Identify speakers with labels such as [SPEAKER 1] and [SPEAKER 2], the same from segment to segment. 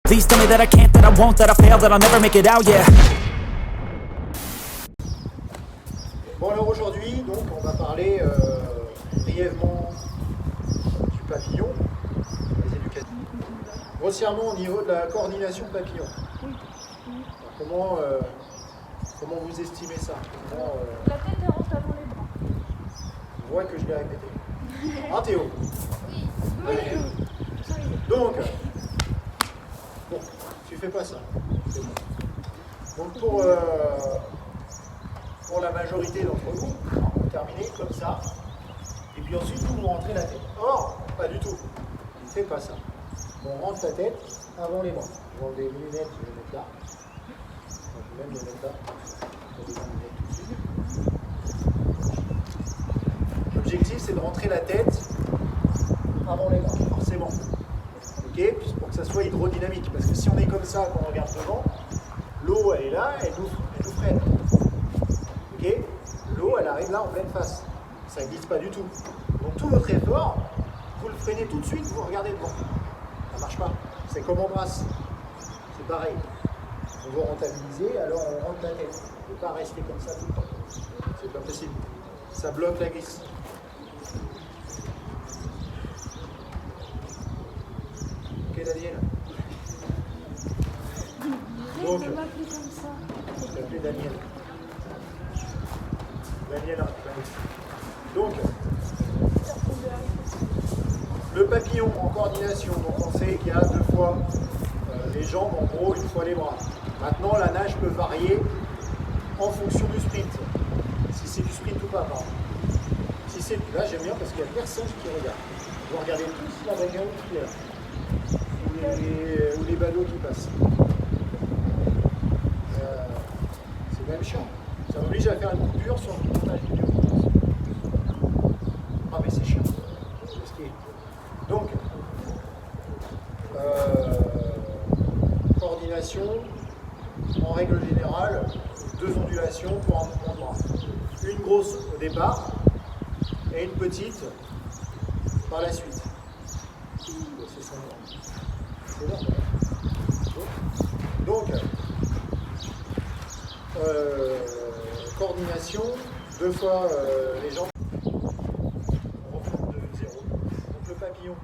[SPEAKER 1] Please tell me that I can't, that I won't, that I fail, that I'll never make it out, yeah.
[SPEAKER 2] Bon alors aujourd'hui, donc on va parler brièvement du papillon, les éducatifs. Grossièrement au niveau de la coordination papillon. Alors, comment vous estimez ça?
[SPEAKER 3] La tête est rentre avant les bras.
[SPEAKER 2] On voit que je l'ai répété. Ah Théo?
[SPEAKER 3] Oui.
[SPEAKER 2] Donc, bon, tu fais pas ça. C'est bon. Donc pour la majorité d'entre vous, on va terminer comme ça. Et puis ensuite, vous rentrez la tête. Or, pas du tout. Il ne fait pas ça. On rentre la tête avant les bras. Je vais enlever les lunettes, je vais les mettre là. Je vais même les mettre là. Je vais les lunettes tout de suite. L'objectif, c'est de rentrer la tête avant les bras, forcément. Ok, pour que ça soit hydrodynamique. Parce que si on est comme ça quand on regarde devant, l'eau elle est là, elle nous freine. Ok, l'eau elle arrive là en pleine face. Ça ne glisse pas du tout. Donc tout votre effort, vous le freinez tout de suite, vous regardez devant. Ça ne marche pas. C'est comme en brasse. C'est pareil. On veut rentabiliser, alors on rentre la tête. On ne peut pas rester comme ça tout le temps. C'est pas possible. Ça bloque la glisse. Ok Daniel. Donc,
[SPEAKER 3] Je m'appeler comme ça.
[SPEAKER 2] je vais appeler Daniel. Daniel, donc, le papillon en coordination, donc on sait qu'il y a 2 fois les jambes, en gros, 1 fois les bras. Maintenant, la nage peut varier en fonction du sprint. Si c'est du sprint ou pas, pardon. Si c'est là, j'aime bien parce qu'il n'y a personne qui regarde. Vous regardez tous la bagnole qui est là. Ou les ballots qui passent. C'est même chiant. Ça m'oblige à faire une coupure sur le montage vidéo. Ah mais c'est chiant. Donc, coordination, en règle générale, 2 ondulations pour un mouvement de bras. Une grosse au départ et une petite par la suite. C'est ça. C'est bon. Donc, coordination, 2 fois les jambes. On reprend de 0. Donc le papillon,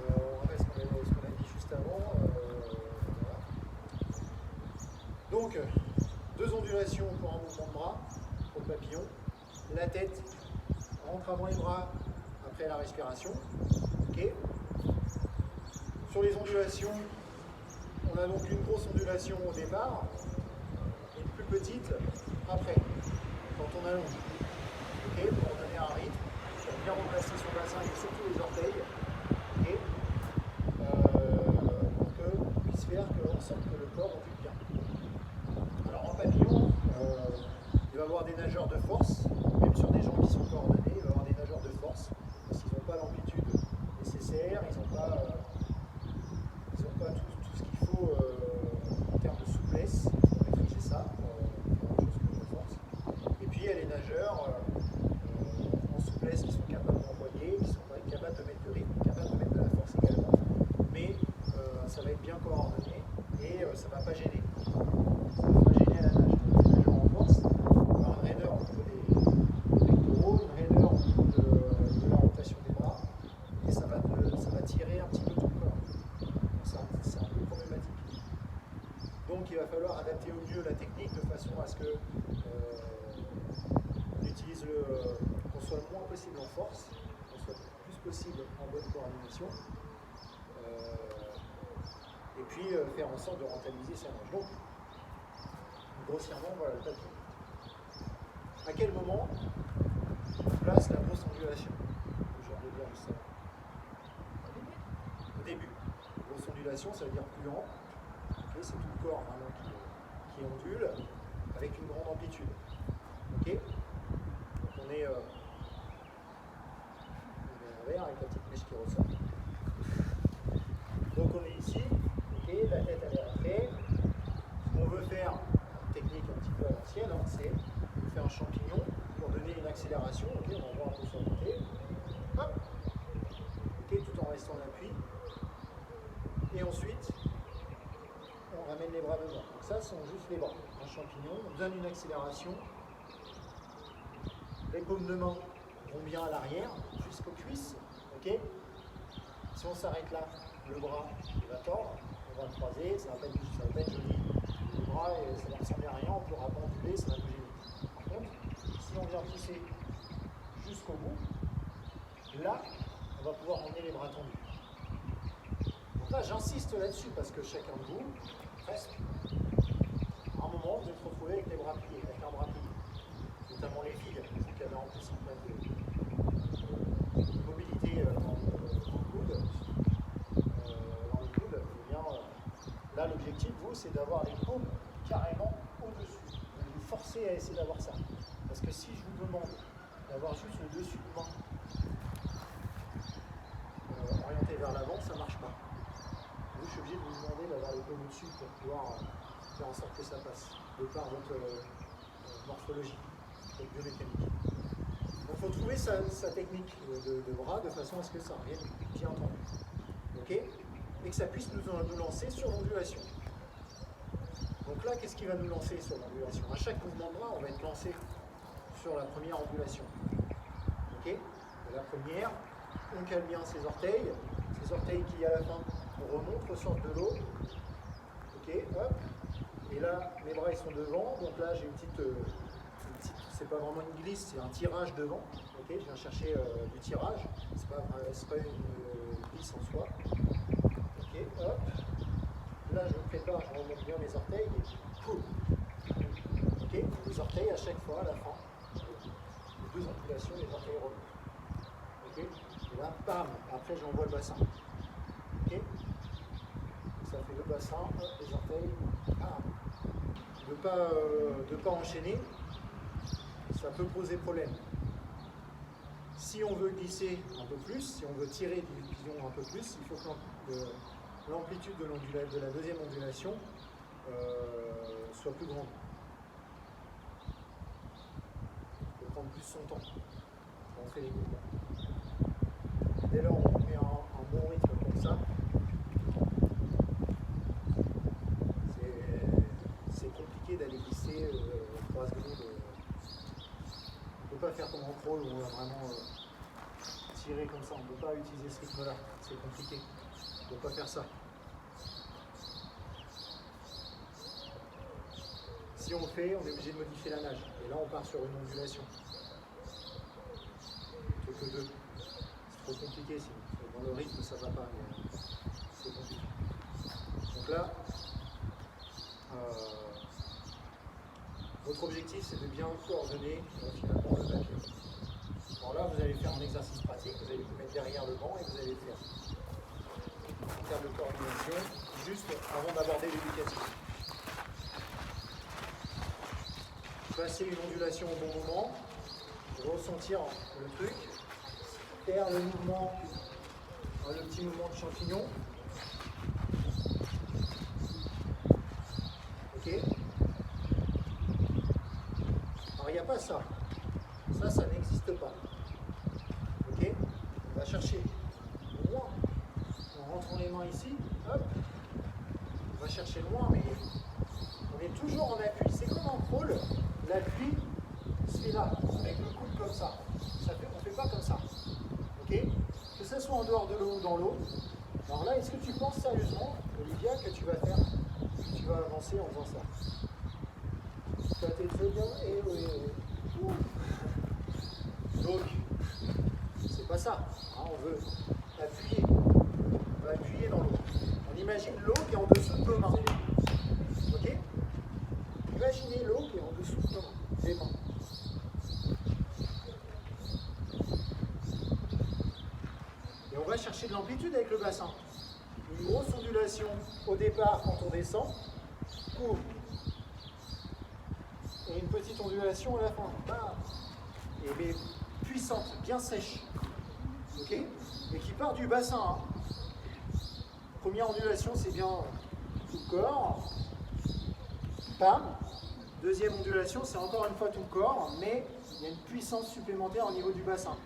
[SPEAKER 2] on rappelle ce qu'on a dit juste avant. Voilà. Donc, 2 ondulations pour un mouvement de bras, pour le papillon. La tête rentre avant les bras après la respiration. Okay. Sur les ondulations, on a donc une grosse ondulation au départ et une plus petite après, quand on allonge. Okay, pour donner un rythme, pour bien remplacer son bassin et surtout les orteils. Okay, pour qu'on puisse faire en sorte que le corps ondule bien. Alors en papillon, il va y avoir des nageurs de force, même sur des gens qui sont coordonnés, il va y avoir des nageurs de force, parce qu'ils n'ont pas l'amplitude nécessaire, ils n'ont pas tout ce qu'il faut en termes de souplesse pour maîtriser ça, pour faire autre chose que de force. Et puis il y a les nageurs en souplesse qui sont capables d'envoyer, qui sont capables de mettre le rythme, capables de mettre de la force également, mais ça va être bien coordonné et ça ne va pas gêner. Ça ne va pas gêner à la nage. Les nageurs en force, on va avoir une raideur au niveau des pectoraux, une raideur au niveau de la rotation des bras, et ça va tirer un petit peu tout le corps. C'est un peu problématique. Donc il va falloir adapter au mieux la technique de façon à ce que on utilise qu'on soit le moins possible en force, qu'on soit le plus possible en bonne coordination, et puis faire en sorte de rentabiliser sa nage. Donc, grossièrement, voilà le papillon. À quel moment on place la grosse ondulation? Je viens de dire juste ça. Au début. Grosse ondulation, ça veut dire plus lent. Okay, c'est tout le corps vraiment qui ondule avec une grande amplitude. Okay, donc on est à l'envers avec la petite mèche qui ressort. Donc on est ici, okay, la tête elle est rentrée. Ce qu'on veut faire, une technique un petit peu à l'ancienne, hein, c'est de faire un champignon pour donner une accélération. Okay, on va voir un peu sur le côté. Hop. Okay, tout en restant en appui. Et ensuite, ça sont juste les bras. Un champignon, on donne une accélération. Les paumes de main vont bien à l'arrière, jusqu'aux cuisses. Ok. Si on s'arrête là, le bras il va tordre, on va le croiser, ça va pas être joli. Le bras, ça ne ressemble à rien, on pourra pas onduler, ça va bouger vite. Par contre, si on vient pousser jusqu'au bout, là, on va pouvoir emmener les bras tendus. Donc là, j'insiste là-dessus parce que chacun de vous, presque, à un moment, vous êtes retrouvé avec les bras pliés, avec un bras plié. Notamment les filles, qui avaient en plus un peu de mobilité dans le coude. Eh bien, là, l'objectif, vous, c'est d'avoir les paumes carrément au-dessus. Vous vous forcez à essayer d'avoir ça. Parce que si je vous demande d'avoir juste le dessus de main orienté vers l'avant, ça ne marche pas. Vous, je suis obligé de vous demander d'avoir les paumes au-dessus pour pouvoir faire en sorte que ça passe, de par votre morphologie, votre biomécanique. Donc il faut trouver sa technique de bras de façon à ce que ça revienne bien tendu. Ok? Et que ça puisse nous lancer sur l'ondulation. Donc là, qu'est-ce qui va nous lancer sur l'ondulation? À chaque mouvement de bras, on va être lancé sur la première ondulation. Ok? Et la première, on cale bien ses orteils qui à la fin remontent, ressortent de l'eau. Ok, hop. Et là, mes bras ils sont devant, donc là j'ai une petite c'est pas vraiment une glisse, c'est un tirage devant. Ok, je viens chercher du tirage, c'est pas une glisse en soi. Ok, hop. Là je me prépare, je remonte bien mes orteils et pouf. Ok, les orteils à chaque fois à la fin. Les deux ondulations, les orteils remontent. Ok, et là, bam, après j'envoie le bassin. Ok, ça fait le bassin, hop, les orteils, bam. De pas enchaîner, ça peut poser problème. Si on veut glisser un peu plus, si on veut tirer du pigeon un peu plus, il faut que l'amplitude de la deuxième ondulation soit plus grande. Il faut prendre plus son temps quand on fait les mouvements. Dès lors on met un bon rythme comme ça, c'est compliqué d'aller glisser 3 secondes. On ne peut pas faire comme en crawl où on va vraiment tirer comme ça, on ne peut pas utiliser ce rythme-là, c'est compliqué. On ne peut pas faire ça. Si on le fait, on est obligé de modifier la nage. Et là, on part sur une ondulation. Plutôt que 2. C'est trop compliqué sinon. Dans le rythme, ça ne va pas, mais c'est compliqué. Donc là, votre objectif, c'est de bien coordonner finalement le papier. Alors là, vous allez faire un exercice pratique, vous allez vous mettre derrière le banc et vous allez faire en termes de coordination, juste avant d'aborder l'éducatif. Passer une ondulation au bon moment, ressentir le truc, faire le mouvement, le petit mouvement de champignon. Ok. Alors il n'y a pas ça. Ça n'existe pas. Ok. On va chercher loin. En rentrant les mains ici, hop. On va chercher loin, mais on est toujours en appui. C'est comme en crawl. L'appui se fait là, avec le coude comme ça. On ne fait pas comme ça. Ok. Que ce soit en dehors de l'eau ou dans l'eau. Alors là, est-ce que tu penses sérieusement, Olivia, que tu vas avancer en faisant ça? Tu as été très bien et oui. Donc, c'est pas ça. Hein, on veut appuyer. On va appuyer dans l'eau. On imagine l'eau qui est en dessous de nos mains. Ok? Imaginez l'eau qui est en dessous de nos mains. Les mains. Et on va chercher de l'amplitude avec le bassin. Une grosse ondulation au départ quand on descend. Court. Et une petite ondulation à la fin. Et mais puissante, bien sèche. Ok? Et qui part du bassin. Hein. Première ondulation, c'est bien tout le corps. Pam. Deuxième ondulation, c'est encore une fois tout le corps, mais il y a une puissance supplémentaire au niveau du bassin.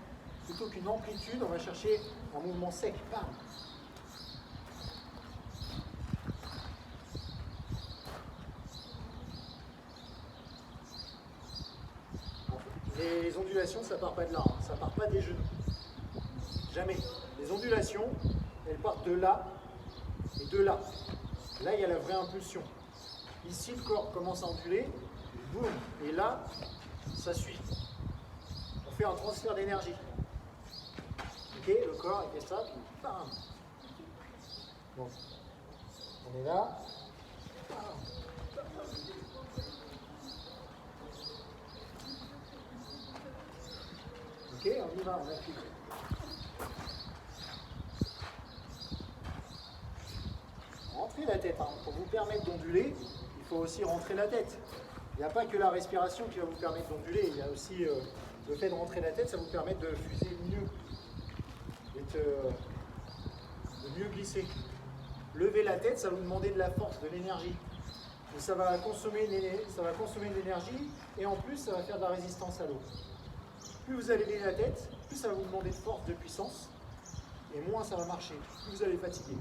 [SPEAKER 2] Plutôt qu'une amplitude, on va chercher un mouvement sec. Pam. les ondulations, ça part pas de là, hein. Ça part pas des genoux. Jamais. Les ondulations, elles partent de là et de là. Là, il y a la vraie impulsion. Ici, le corps commence à onduler, boum, et là, ça suit. On fait un transfert d'énergie. Ok, le corps, il fait ça, puis bam. Bon, on est là. Ok, on y va, on applique. Rentrez la tête, hein. Pour vous permettre d'onduler, il faut aussi rentrer la tête. Il n'y a pas que la respiration qui va vous permettre d'onduler, il y a aussi le fait de rentrer la tête, ça vous permet de fuser mieux, de mieux glisser. Lever la tête, ça va vous demander de la force, de l'énergie. Ça va consommer de l'énergie et en plus ça va faire de la résistance à l'eau. Plus vous allez lever la tête, plus ça va vous demander de force, de puissance, et moins ça va marcher. Plus vous allez fatiguer,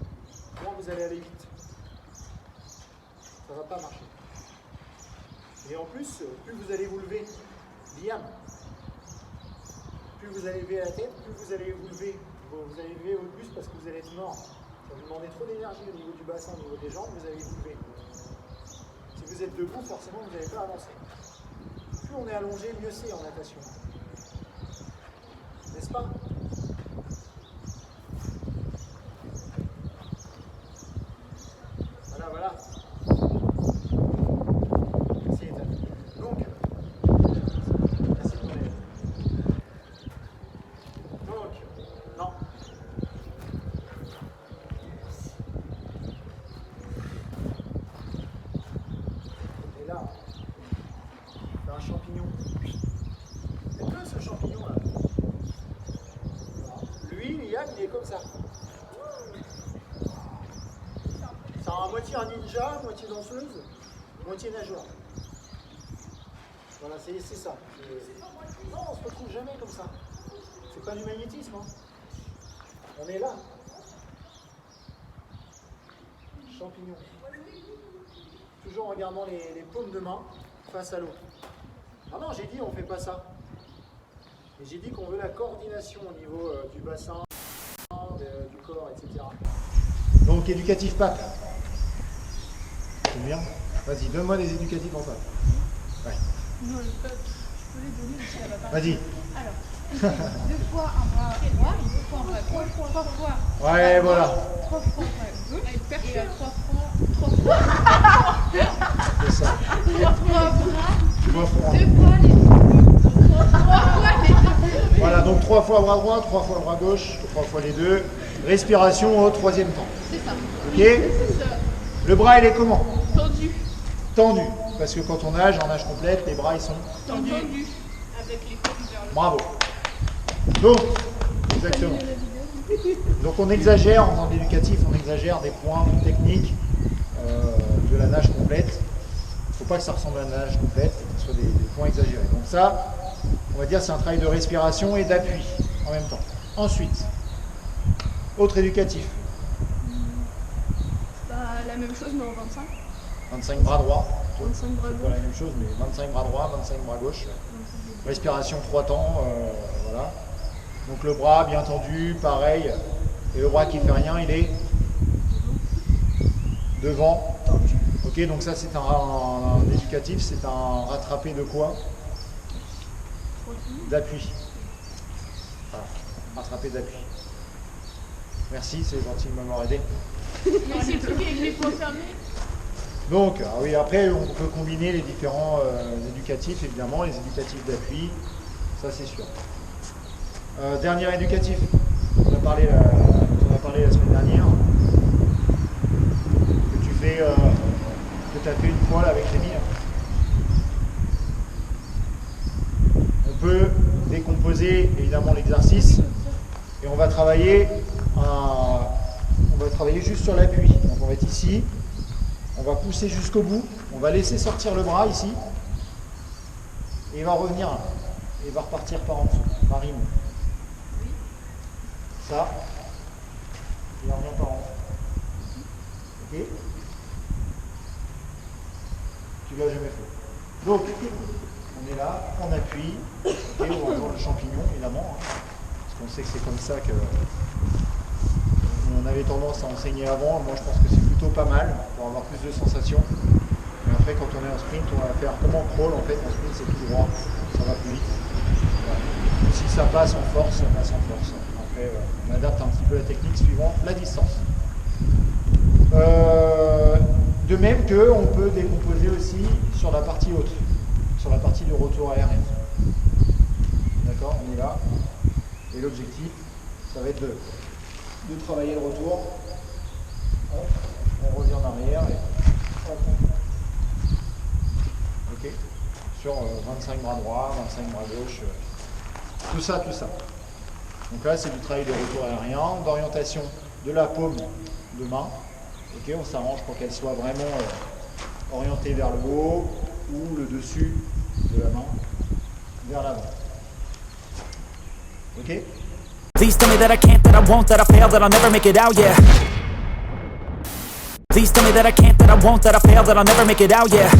[SPEAKER 2] moins vous allez aller vite. Ça ne va pas marcher. Et en plus, plus vous allez vous lever, Liam, plus vous allez lever la tête, plus vous allez vous lever au plus parce que vous allez être mort. Ça va vous demander trop d'énergie au niveau du bassin, au niveau des jambes, vous allez vous lever. Si vous êtes debout, forcément, vous n'allez pas avancer. Plus on est allongé, mieux c'est en natation. N'est-ce pas? Voilà, voilà. Merci, Ethan. Donc, merci pour l'aide. Donc, non. Et là, c'est un champignon. Faites-le ce champignon là. Lui, Liam, il est comme ça. C'est à moitié un ninja, moitié danseuse, moitié nageur. Voilà, c'est ça. Non, on se retrouve jamais comme ça. C'est pas du magnétisme. Hein. On est là. Champignon. Toujours en regardant les paumes de main face à l'eau. Ah non, j'ai dit on fait pas ça. Et j'ai dit qu'on veut la coordination au niveau du bassin, du corps, etc. Donc, éducatif pape. C'est bien. Vas-y, donne-moi les éducatifs en pape. Ouais.
[SPEAKER 3] Non, je peux les donner aussi à la part.
[SPEAKER 2] Vas-y.
[SPEAKER 3] Alors, il fait 2 fois un bras droit, 2 fois un bras gauche, 3 fois.
[SPEAKER 2] Ouais, voilà.
[SPEAKER 3] 3 fois un bras gauche, et 3 fois.
[SPEAKER 2] C'est ça.
[SPEAKER 3] 3 bras,
[SPEAKER 2] 3 fois.
[SPEAKER 3] 2 fois les deux. 3 fois les deux.
[SPEAKER 2] Voilà, donc 3 fois bras droit, 3 fois bras gauche, 3 fois les deux. Respiration au 3e temps.
[SPEAKER 3] C'est ça.
[SPEAKER 2] Ok? Le bras, il est comment?
[SPEAKER 3] Tendu.
[SPEAKER 2] Tendu. Parce que quand on nage, en nage complète, les bras, ils sont
[SPEAKER 3] Tendu. Avec les paumes vers le
[SPEAKER 2] bravo. Donc, exactement. Donc on exagère, en faisant de l'éducatif, on exagère des points techniques de la nage complète. Il ne faut pas que ça ressemble à la nage complète, que ce soit des points exagérés. Donc ça, on va dire c'est un travail de respiration et d'appui en même temps. Ensuite, autre éducatif.
[SPEAKER 3] Bah, la même chose, mais en 25.
[SPEAKER 2] 25 bras droits.
[SPEAKER 3] 25 bras
[SPEAKER 2] C'est pas la même chose, mais 25 bras droits, 25 bras gauche. Respiration 3 temps, voilà. Donc le bras bien tendu, pareil. Et le bras qui fait rien, il est devant. Ok, donc ça c'est un éducatif, c'est un rattrapé de quoi? D'appui. Voilà, rattrapé d'appui. Merci, c'est gentil de m'avoir aidé.
[SPEAKER 3] Mais c'est plus avec les poings fermés.
[SPEAKER 2] Donc, oui, après on peut combiner les différents éducatifs, évidemment, les éducatifs d'appui, ça c'est sûr. Dernier éducatif, on a parlé la semaine dernière, que tu as fait une fois là, avec Rémi. On peut décomposer évidemment l'exercice et on va travailler juste sur l'appui. Donc on va être ici, on va pousser jusqu'au bout, on va laisser sortir le bras ici et il va revenir et il va repartir par en dessous, par rime. Ça, il revient par en dessous. Ok? Tu l'as jamais fait. Donc, On est là, on appuie, et on va voir le champignon évidemment, hein, parce qu'on sait que c'est comme ça que on avait tendance à enseigner avant. Moi je pense que c'est plutôt pas mal pour avoir plus de sensations. Mais après quand on est en sprint, on va faire comme en crawl en fait. En sprint c'est tout droit, ça va plus vite. Voilà. Si ça passe en force, ça passe en force. Après on adapte un petit peu la technique suivant la distance. De même qu'on peut décomposer aussi sur la partie haute, sur la partie du retour aérien. D'accord, on est là. Et l'objectif, ça va être de travailler le retour. Hop, on revient en arrière et hop. Ok. Sur 25 bras droit, 25 bras gauche. Tout ça, tout ça. Donc là, c'est du travail de retour aérien, d'orientation de la paume de main. Ok, on s'arrange pour qu'elle soit vraiment orientée vers le haut ou le dessus de la main vers l'avant. Ok?
[SPEAKER 1] Please tell me that I can't, that I won't, that I fail, that I'll never make it out, yeah. Please tell me that I can't, that I won't, that I fail, that I'll never make it out, yeah.